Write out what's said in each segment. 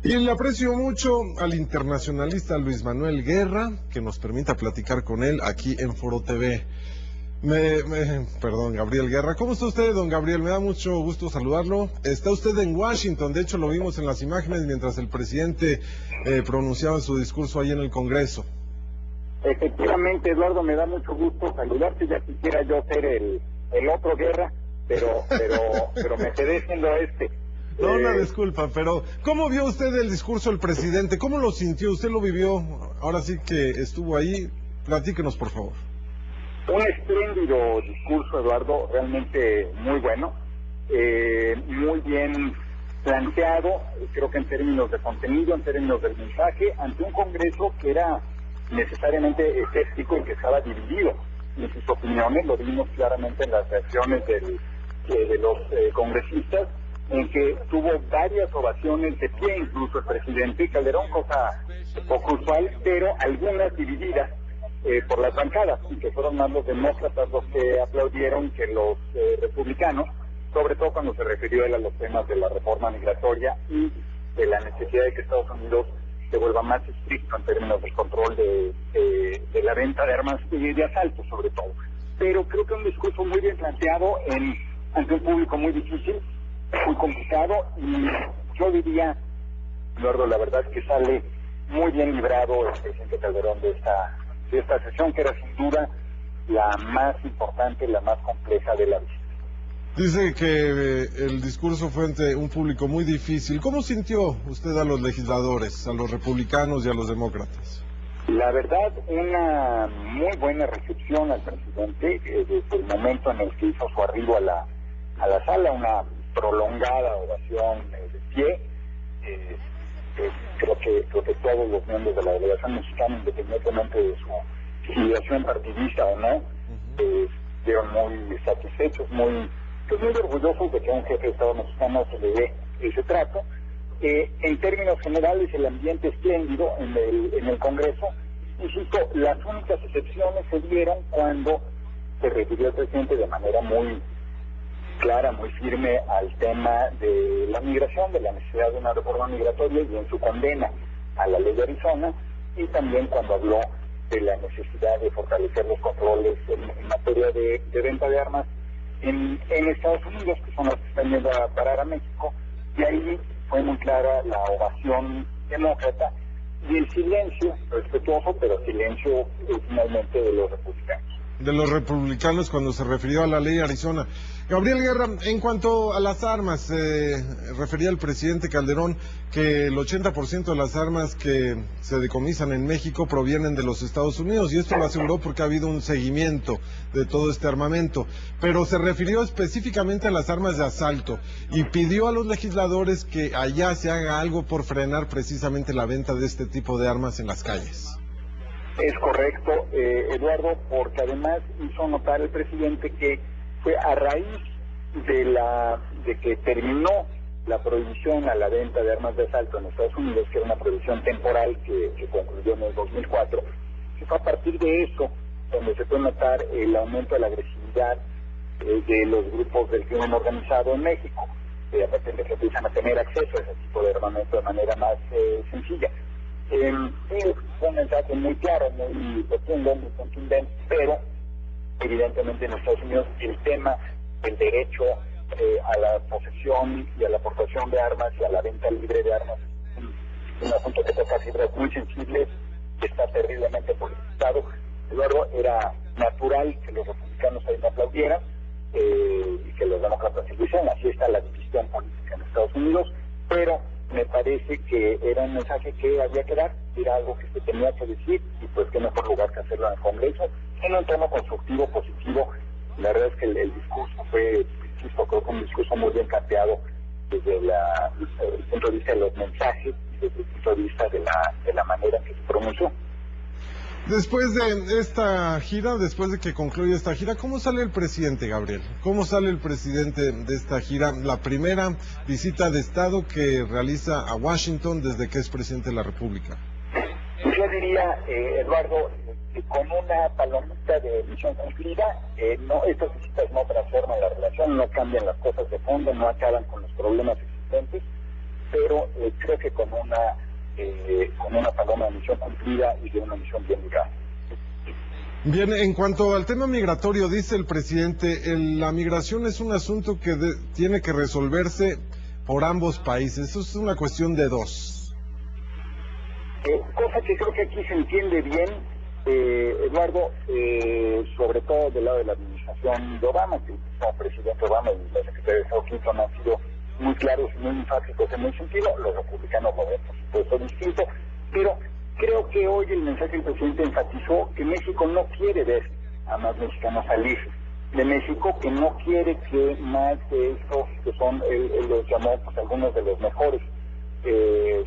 Y le aprecio mucho al internacionalista Luis Manuel Guerra, que nos permita platicar con él aquí en Foro TV. Perdón, Gabriel Guerra. ¿Cómo está usted, don Gabriel? Me da mucho gusto saludarlo. Está usted en Washington, de hecho lo vimos en las imágenes mientras el presidente pronunciaba su discurso ahí en el Congreso. Efectivamente, Eduardo, me da mucho gusto saludarte. Ya quisiera yo ser el otro Guerra, pero me quedé siendo este. No, una disculpa, pero ¿cómo vio usted el discurso del presidente? ¿Cómo lo sintió? ¿Usted lo vivió? Ahora sí que estuvo ahí. Platíquenos, por favor. Un espléndido discurso, Eduardo, realmente muy bueno, muy bien planteado, creo que en términos de contenido, en términos del mensaje, ante un Congreso que era necesariamente escéptico y que estaba dividido en sus opiniones. Lo vimos claramente en las reacciones de los congresistas, en que tuvo varias ovaciones de pie, incluso el presidente Calderón, cosa poco usual, pero algunas divididas por las bancadas, y que fueron más los demócratas los que aplaudieron que los republicanos, sobre todo cuando se refirió él a los temas de la reforma migratoria y de la necesidad de que Estados Unidos se vuelva más estricto en términos del control de la venta de armas y de asalto, sobre todo. Pero creo que un discurso muy bien planteado ante un público muy difícil, muy complicado, y yo diría, Eduardo, la verdad es que sale muy bien librado el presidente Calderón de esta sesión, que era sin duda la más importante, la más compleja de la visita. Dice que el discurso fue ante un público muy difícil. ¿Cómo sintió usted a los legisladores, a los republicanos y a los demócratas? La verdad, una muy buena recepción al presidente desde el momento en el que hizo su arribo a la sala, una prolongada ovación de pie. Creo que todos los miembros de la delegación mexicana, independientemente de su filiación partidista o no, fueron muy satisfechos, muy orgullosos de que a un jefe de Estado mexicano se le dé ese trato. En términos generales, el ambiente espléndido en el Congreso. Insisto, las únicas excepciones se dieron cuando se refirió el presidente de manera muy clara, muy firme al tema de la migración, de la necesidad de una reforma migratoria y en su condena a la ley de Arizona, y también cuando habló de la necesidad de fortalecer los controles en materia de venta de armas en Estados Unidos, que son los que están yendo a parar a México, y ahí fue muy clara la ovación demócrata y el silencio respetuoso, pero silencio finalmente de los republicanos. De los republicanos cuando se refirió a la ley de Arizona. Gabriel Guerra, en cuanto a las armas, refería el presidente Calderón que el 80% de las armas que se decomisan en México provienen de los Estados Unidos, y esto lo aseguró porque ha habido un seguimiento de todo este armamento, pero se refirió específicamente a las armas de asalto y pidió a los legisladores que allá se haga algo por frenar precisamente la venta de este tipo de armas en las calles. Es correcto, Eduardo, porque además hizo notar el presidente que fue a raíz de que terminó la prohibición a la venta de armas de asalto en Estados Unidos, que era una prohibición temporal que concluyó en el 2004, que fue a partir de eso donde se puede notar el aumento de la agresividad de los grupos del crimen organizado en México, a partir de que empiezan a tener acceso a ese tipo de armamento de manera más sencilla. Fue un mensaje muy claro, muy profundo, muy contundente, pero evidentemente en Estados Unidos el tema del derecho a la posesión y a la aportación de armas y a la venta libre de armas es un asunto que toca fibras muy sensibles, que está terriblemente politizado. Eduardo, era natural que los republicanos ahí no aplaudieran y que los demócratas se lo hicieran. Así está la división política en Estados Unidos, pero me parece que era un mensaje que había que dar, era algo que se tenía que decir, y pues qué mejor lugar que hacerlo en el Congreso, en un tono constructivo, positivo. La verdad es que el discurso fue, insisto, creo que un discurso muy bien planteado desde el punto de vista de los mensajes y desde el punto de vista de la manera en que se pronunció. Después de esta gira, después de que concluye esta gira, ¿cómo sale el presidente, Gabriel? ¿Cómo sale el presidente de esta gira? La primera visita de Estado que realiza a Washington desde que es presidente de la República. Yo diría, Eduardo, con una palomita de misión cumplida, estas visitas no transforman la relación, no cambian las cosas de fondo, no acaban con los problemas existentes, pero creo que con una paloma de misión cumplida y de una misión bien lograda. Bien, en cuanto al tema migratorio, dice el presidente, la migración es un asunto que tiene que resolverse por ambos países. Eso es una cuestión de dos. Cosa que creo que aquí se entiende bien, Eduardo, sobre todo del lado de la administración de Obama, que el presidente Obama y la secretaria de Estado Clinton han sido muy claros y muy enfáticos en ese sentido. Los republicanos lo ven, por supuesto, distinto, pero creo que hoy el mensaje del presidente enfatizó que México no quiere ver a más mexicanos salir de México, que no quiere que más de estos, que son, él los llamó, pues, algunos de los mejores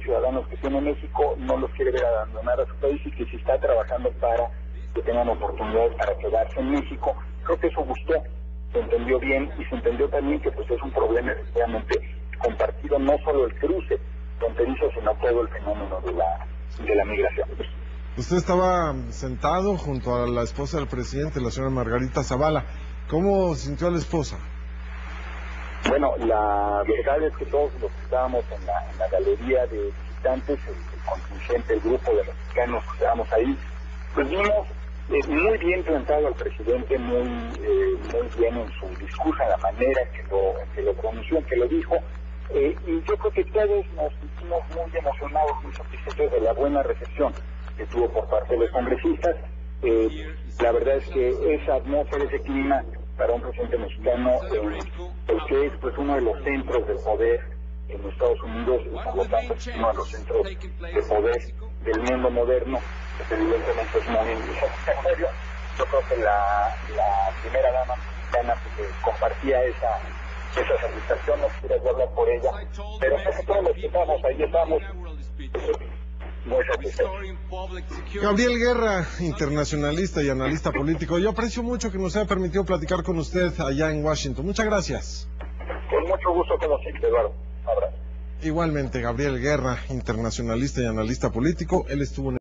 ciudadanos que tiene México, no los quiere ver abandonar a su país y que se está trabajando para que tengan oportunidades para quedarse en México. Creo que eso gustó, se entendió bien y se entendió también que pues es un problema efectivamente compartido, no solo el cruce fronterizo, sino todo el fenómeno de la migración. Usted estaba sentado junto a la esposa del presidente, la señora Margarita Zavala. ¿Cómo sintió a la esposa? Bueno, la verdad es que todos los que estábamos en la galería de visitantes, el contingente, el grupo de mexicanos que estábamos ahí, pues vimos muy bien plantado al presidente, muy bien en su discurso, en la manera en que lo pronunció, en que lo dijo, y yo creo que todos nos sentimos muy emocionados, muy satisfechos de la buena recepción que tuvo por parte de los congresistas. La verdad es que esa atmósfera, ese clima para un presidente mexicano, el que es pues uno de los centros del poder en Estados Unidos, y por lo tanto es uno de los centros de poder del mundo moderno, pues evidentemente es muy satisfactorio. Yo creo que la primera dama mexicana pues, compartía esa satisfacción, no quisiera hablar por ella, pero casi todos los que estábamos ahí estábamos muy satisfechos. Gabriel Guerra, internacionalista y analista político, yo aprecio mucho que nos haya permitido platicar con usted allá en Washington. Muchas gracias. Con mucho gusto conocerte, Eduardo. Un abrazo. Igualmente, Gabriel Guerra, internacionalista y analista político, él estuvo en